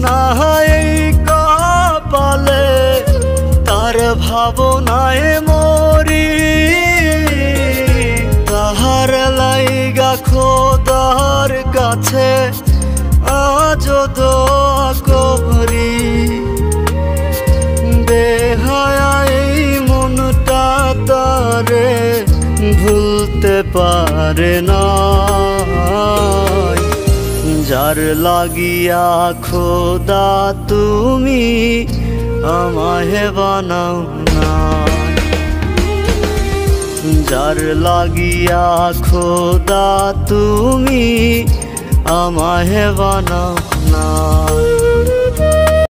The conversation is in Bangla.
না এই কপালে, তার ভাবনায় মরি। তাহার লাইগা খোদার কাছে আজো দোয়া করি। বেহায়া এই মনটা তারে ভুলতে পারে না। যার লাগিয়া খোদা তুমি আমায় বানাও না, যার লাগিয়া খোদা তুমি আমায় বানাও না।